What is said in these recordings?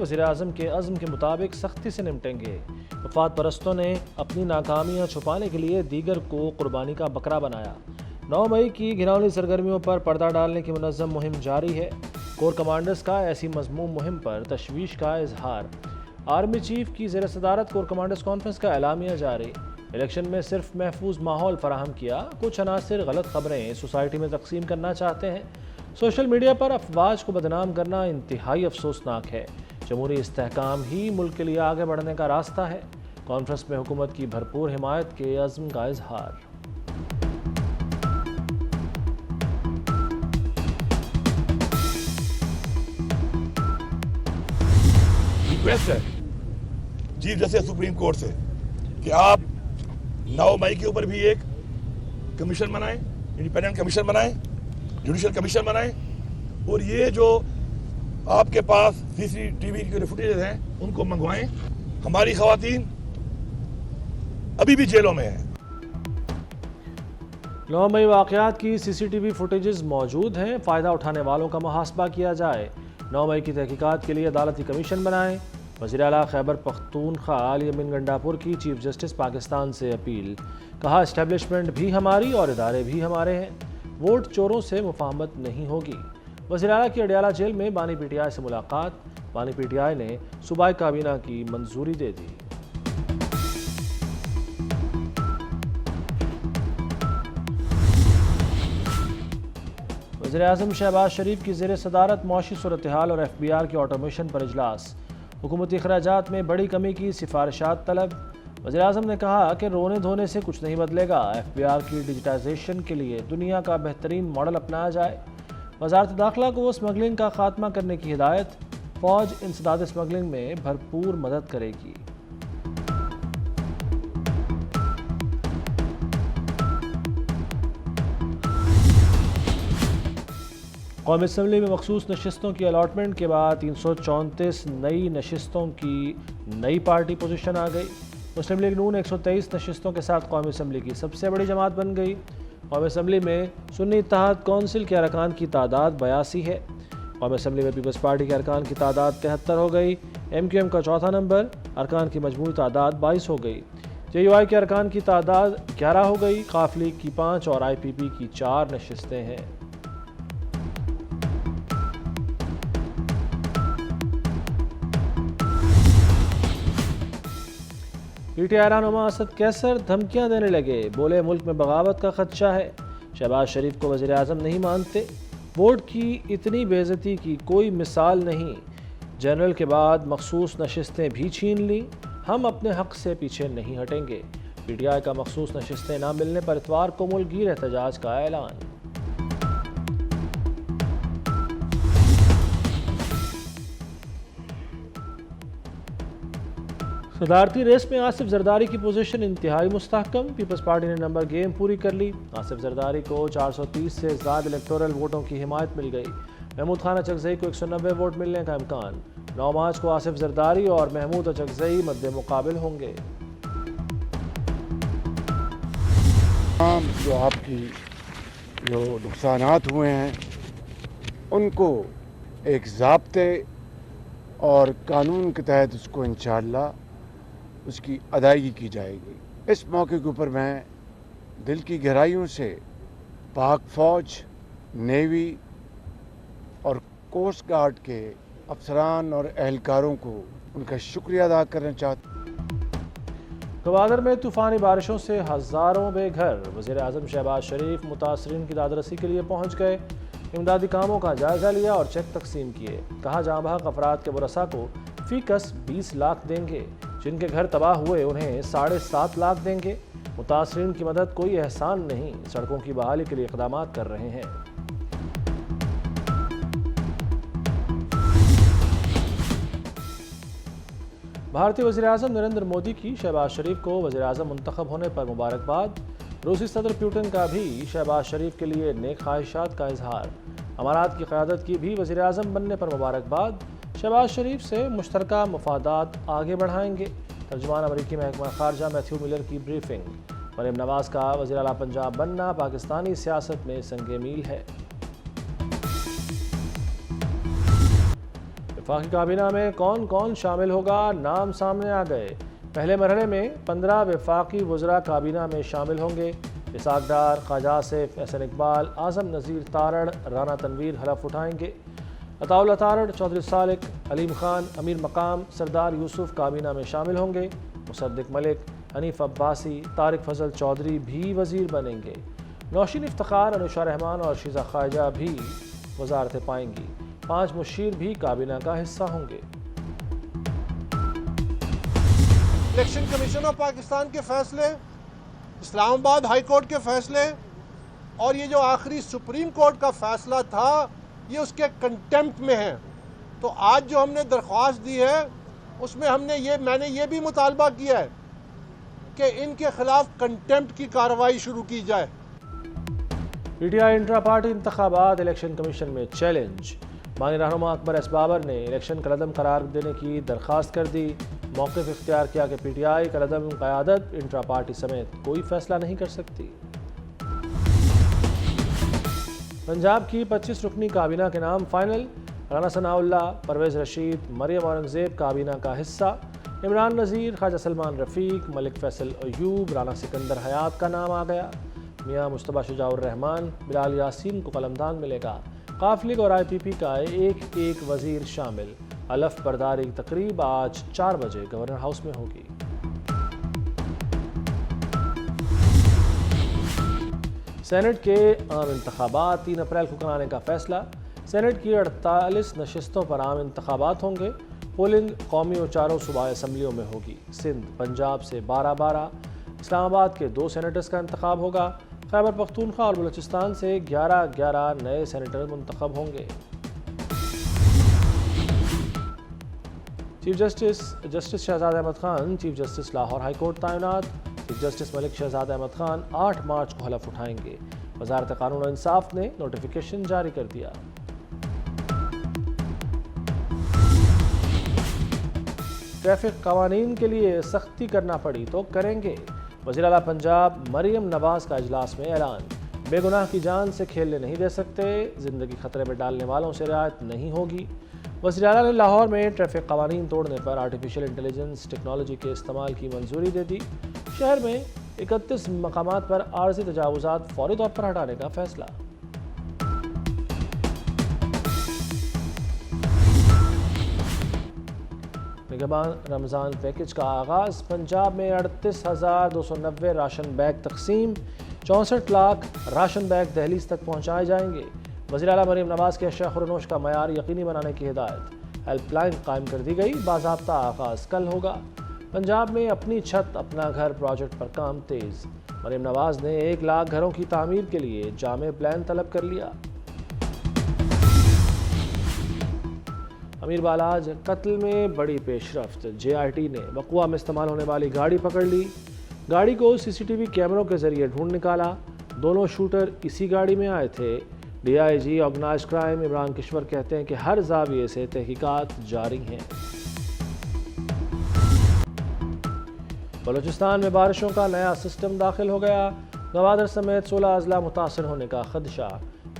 وزیر اعظم کے عزم کے مطابق سختی سے نمٹیں گے۔ مفاد پرستوں نے اپنی ناکامیاں چھپانے کے لیے دیگر کو قربانی کا بکرا بنایا۔ 9 مئی کی گھناؤنی سرگرمیوں پر پردہ ڈالنے کی منظم مہم جاری ہے۔ کور کمانڈرز کا ایسی مضموم مہم پر تشویش کا اظہار۔ آرمی چیف کی زیر صدارت کور کمانڈرز کانفرنس کا اعلامیہ جاری۔ الیکشن میں صرف محفوظ ماحول فراہم کیا، کچھ عناصر غلط خبریں سوسائٹی میں تقسیم کرنا چاہتے ہیں۔ سوشل میڈیا پر افواج کو بدنام کرنا انتہائی افسوسناک ہے۔ جمہوری استحکام ہی ملک کے لیے آگے بڑھنے کا راستہ ہے۔ کانفرنس میں حکومت کی بھرپور حمایت کے عزم کا اظہار۔ ریکویسٹ ہے چیف جسٹس سپریم کورٹ سے کہ آپ 9 مئی کے اوپر بھی ایک کمیشن بنائیں، انڈیپینڈنٹ کمیشن بنائیں، جوڈیشل کمیشن بنائیں، اور یہ جو آپ کے پاس سی سی ٹی وی کے فوٹیجز ہیں ان کو منگوائیں۔ ہماری خواتین ابھی بھی جیلوں میں ہیں۔ 9 مئی واقعات کی سی سی ٹی وی فوٹیجز موجود ہیں، فائدہ اٹھانے والوں کا محاسبہ کیا جائے۔ 9 مئی کی تحقیقات کے لیے عدالتی کمیشن بنائیں۔ وزیر اعلیٰ خیبر پختونخوا علی امین گنڈاپور کی چیف جسٹس پاکستان سے اپیل۔ کہا اسٹیبلشمنٹ بھی ہماری اور ادارے بھی ہمارے ہیں، ووٹ چوروں سے مفاہمت نہیں ہوگی۔ وزیر اعلیٰ کی اڈیالہ جیل میں بانی پی ٹی آئی سے ملاقات۔ بانی پی ٹی آئی نے صوبائی کابینہ کی منظوری دے دی۔ وزیر اعظم شہباز شریف کی زیر صدارت معاشی صورتحال اور ایف بی آر کے آٹومیشن پر اجلاس۔ حکومتی اخراجات میں بڑی کمی کی سفارشات طلب۔ وزیر اعظم نے کہا کہ رونے دھونے سے کچھ نہیں بدلے گا، ایف بی آر کی ڈیجیٹائزیشن کے لیے دنیا کا بہترین ماڈل اپنایا جائے۔ وزارت داخلہ کو اسمگلنگ کا خاتمہ کرنے کی ہدایت۔ فوج انسداد اسمگلنگ میں بھرپور مدد کرے گی۔ قومی اسمبلی میں مخصوص نشستوں کی الاٹمنٹ کے بعد 334 نئی نشستوں کی نئی پارٹی پوزیشن آ گئی۔ مسلم لیگ نون 123 نشستوں کے ساتھ قومی اسمبلی کی سب سے بڑی جماعت بن گئی۔ قومی اسمبلی میں سنی اتحاد کونسل کے ارکان کی تعداد 82 ہے۔ قومی اسمبلی میں پیپلز پارٹی کے ارکان کی تعداد 73 ہو گئی۔ ایم کیو ایم کا چوتھا نمبر، ارکان کی مجموعی تعداد 22 ہو گئی۔ جے یو آئی کے ارکان کی تعداد 11 ہو گئی۔ قاف لیگ کی 5 اور آئی پی پی کی 4 نشستیں ہیں۔ پی ٹی آئی رہنما اسد کیسر دھمکیاں دینے لگے، بولے ملک میں بغاوت کا خدشہ ہے۔ شہباز شریف کو وزیر اعظم نہیں مانتے، ووٹ کی اتنی بے عزتی کی کوئی مثال نہیں۔ جنرل کے بعد مخصوص نشستیں بھی چھین لیں، ہم اپنے حق سے پیچھے نہیں ہٹیں گے۔ پی ٹی آئی کا مخصوص نشستیں نہ ملنے پر اتوار کو ملک گیر احتجاج کا اعلان۔ صدارتی ریس میں آصف زرداری کی پوزیشن انتہائی مستحکم۔ پیپلز پارٹی نے نمبر گیم پوری کر لی۔ آصف زرداری کو 430 سے زائد الیکٹورل ووٹوں کی حمایت مل گئی۔ محمود خان اچکزئی کو 190 ووٹ ملنے کا امکان۔ 9 مارچ کو آصف زرداری اور محمود اچکزئی مد مقابل ہوں گے۔ جو آپ کی جو نقصانات ہوئے ہیں ان کو ایک ضابطے اور قانون کے تحت اس کو انشاءاللہ اس کی ادائیگی کی جائے گی۔ اس موقع کے اوپر میں دل کی گہرائیوں سے پاک فوج، نیوی اور کوسٹ گارڈ کے افسران اور اہلکاروں کو ان کا شکریہ ادا کرنا چاہتا ہوں۔ گوادر میں طوفانی بارشوں سے ہزاروں بے گھر۔ وزیر اعظم شہباز شریف متاثرین کی داد رسی کے لیے پہنچ گئے، امدادی کاموں کا جائزہ لیا اور چیک تقسیم کیے۔ کہا جاں بحق افراد کے ورثاء کو فی کس 20 لاکھ دیں گے، جن کے گھر تباہ ہوئے انہیں 7.5 لاکھ دیں گے۔ متاثرین کی مدد کوئی احسان نہیں، سڑکوں کی بحالی کے لیے اقدامات کر رہے ہیں۔ بھارتی وزیر اعظم نریندر مودی کی شہباز شریف کو وزیر اعظم منتخب ہونے پر مبارکباد۔ روسی صدر پیوٹن کا بھی شہباز شریف کے لیے نیک خواہشات کا اظہار۔ امارات کی قیادت کی بھی وزیر اعظم بننے پر مبارکباد۔ شہباز شریف سے مشترکہ مفادات آگے بڑھائیں گے۔ ترجمان امریکی محکمہ خارجہ میتھیو ملر کی بریفنگ۔ مریم نواز کا وزیر اعلیٰ پنجاب بننا پاکستانی سیاست میں سنگ میل ہے۔ وفاقی کابینہ میں کون کون شامل ہوگا، نام سامنے آ گئے۔ پہلے مرحلے میں 15 وفاقی وزراء کابینہ میں شامل ہوں گے۔ اسحاق ڈار، خواجہ آصف، احسن اقبال، اعظم نذیر تارڑ، رانا تنویر حلف اٹھائیں گے۔ عطاء اللہ تارڑ، چودھری صالح، علیم خان، امیر مقام، سردار یوسف کابینہ میں شامل ہوں گے۔ مصدق ملک، حنیف عباسی، طارق فضل چودھری بھی وزیر بنیں گے۔ نوشین افتخار، انوشا رحمان اور شیزہ خواجہ بھی وزارتیں پائیں گی۔ 5 مشیر بھی کابینہ کا حصہ ہوں گے۔ الیکشن کمیشن آف پاکستان کے فیصلے، اسلام آباد ہائی کورٹ کے فیصلے اور یہ جو آخری سپریم کورٹ کا فیصلہ تھا یہ اس کے کنٹیمپٹ میں ہے۔ تو آج جو ہم نے درخواست دی ہے اس میں میں نے یہ بھی مطالبہ کیا ہے کہ ان کے خلاف کنٹیمپٹ کی کارروائی شروع کی جائے۔ P T I intra party انتخابات الیکشن کمیشن میں چیلنج۔ بانی رہنما اکبر ایس بابر نے الیکشن کالعدم قرار دینے کی درخواست کر دی۔ موقف اختیار کیا کہ پی ٹی آئی کالعدم قیادت انٹرا پارٹی سمیت کوئی فیصلہ نہیں کر سکتی۔ پنجاب کی 25 رکنی کابینہ کے نام فائنل۔ رانا ثناء اللہ، پرویز رشید، مریم اورنگزیب کابینہ کا حصہ۔ عمران نذیر، خواجہ سلمان رفیق، ملک فیصل ایوب، رانا سکندر حیات کا نام آ گیا۔ میاں مصطفیٰ شجاع الرحمان، بلال یاسین کو قلمدان ملے گا۔ قاف لیگ اور آئی پی پی کا ایک وزیر شامل۔ حلف برداری کی تقریب آج 4 بجے گورنر ہاؤس میں ہوگی۔ سینٹ کے عام انتخابات 3 اپریل کو کرانے کا فیصلہ۔ سینٹ کی 48 نشستوں پر عام انتخابات ہوں گے۔ پولنگ قومی اور چاروں صوبائی اسمبلیوں میں ہوگی۔ سندھ، پنجاب سے 12 اسلام آباد کے 2 سینیٹرز کا انتخاب ہوگا۔ خیبر پختونخوا اور بلوچستان سے 11 نئے سینیٹر منتخب ہوں گے۔ Chief justice Shahzad Ahmed Khan chief justice Lahore high court تعینات۔ Chief justice Malik Shahzad Ahmed Khan 8 March کو حلف اٹھائیں گے۔ وزارت قانون و انصاف نے نوٹیفیکیشن جاری کر دیا۔ ٹریفک قوانین کے لیے سختی کرنا پڑی تو کریں گے۔ وزیر اعلیٰ پنجاب مریم نواز کا اجلاس میں اعلان۔ بے گناہ کی جان سے کھیلنے نہیں دے سکتے، زندگی خطرے میں ڈالنے والوں سے رعایت نہیں ہوگی۔ وزیر اعلیٰ نے لاہور میں ٹریفک قوانین توڑنے پر آرٹیفیشل انٹیلیجنس ٹیکنالوجی کے استعمال کی منظوری دے دی۔ شہر میں 31 مقامات پر عارضی تجاوزات فوری طور پر ہٹانے کا فیصلہ۔ نگہبان رمضان پیکج کا آغاز۔ پنجاب میں 38,290 راشن بیگ تقسیم۔ 64 لاکھ راشن بیگ دہلیز تک پہنچائے جائیں گے۔ وزیر اعلیٰ مریم نواز کے اشیاء خورنوش کا معیار یقینی بنانے کی ہدایت۔ ہیلپ لائن قائم کر دی گئی، باضابطہ آغاز کل ہوگا۔ پنجاب میں اپنی چھت اپنا گھر پروجیکٹ پر کام تیز۔ مریم نواز نے 1 لاکھ گھروں کی تعمیر کے لیے جامع پلان طلب کر لیا۔ امیر بالاج قتل میں بڑی پیش رفت۔ جے آئی ٹی نے وقوع میں استعمال ہونے والی گاڑی پکڑ لی۔ گاڑی کو سی سی ٹی وی کیمروں کے ذریعے ڈھونڈ نکالا۔ دونوں شوٹر اسی گاڑی میں آئے تھے۔ D I G organised crime Imran Kishore کہتے ہیں کہ ہر زاویے سے تحقیقات جاری ہیں۔ بلوچستان میں بارشوں کا نیا سسٹم داخل ہو گیا۔ گوادر سمیت 16 اضلاع متاثر ہونے کا خدشہ۔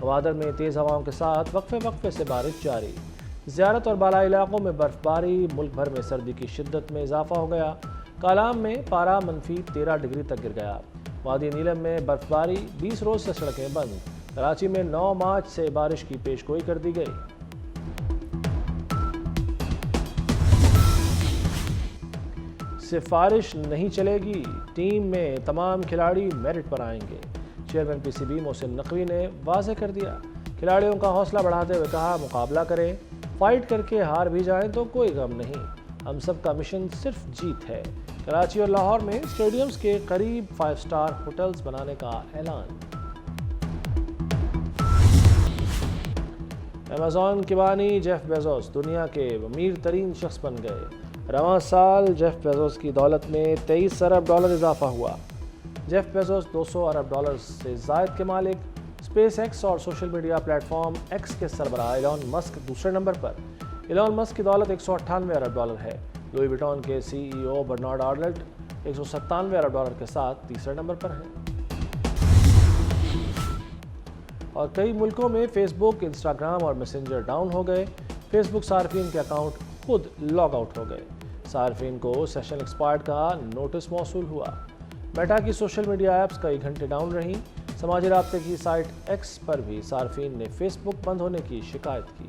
گوادر میں تیز ہوائوں کے ساتھ وقفے سے بارش جاری۔ زیارت اور بالائی علاقوں میں برف باری۔ ملک بھر میں سردی کی شدت میں اضافہ ہو گیا۔ کالام میں پارہ -13 ڈگری تک گر گیا۔ وادی نیلم میں برف باری، 20 روز سے سڑکیں بند۔ کراچی میں 9 مارچ سے بارش کی پیش گوئی کر دی گئی۔ سفارش نہیں چلے گی، ٹیم میں تمام کھلاڑی میرٹ پر آئیں گے۔ Chairman P C B Mohsin Naqvi نے واضح کر دیا۔ کھلاڑیوں کا حوصلہ بڑھاتے ہوئے کہا، مقابلہ کریں، فائٹ کر کے ہار بھی جائیں تو کوئی غم نہیں، ہم سب کا مشن صرف جیت ہے۔ کراچی اور لاہور میں اسٹیڈیمز کے قریب 5 اسٹار ہوٹلز بنانے کا اعلان۔ ایمیزون کے بانی جیف بیزوس دنیا کے امیر ترین شخص بن گئے۔ رواں سال جیف بیزوس کی دولت میں $23 ارب اضافہ ہوا۔ جیف بیزوس $200 ارب سے زائد کے مالک۔ اسپیس ایکس اور social media plate form x کے سربراہ ایلون مسک دوسرے نمبر پر۔ ایلون مسک کی دولت $198 ارب ہے۔ لوئی وٹون کے سی ای او برنارڈ آرنولڈ $197 ارب کے ساتھ تیسرے نمبر پر ہیں۔ اور کئی ملکوں میں فیس بک، انسٹاگرام اور میسنجر ڈاؤن ہو گئے۔ فیس بک صارفین کے اکاؤنٹ خود لاگ آؤٹ ہو گئے۔ صارفین کو سیشن ایکسپائرڈ کا نوٹس موصول ہوا۔ میٹا کی سوشل میڈیا ایپس کئی گھنٹے ڈاؤن رہیں۔ سماجی رابطے کی سائٹ ایکس پر بھی صارفین نے فیس بک بند ہونے کی شکایت کی۔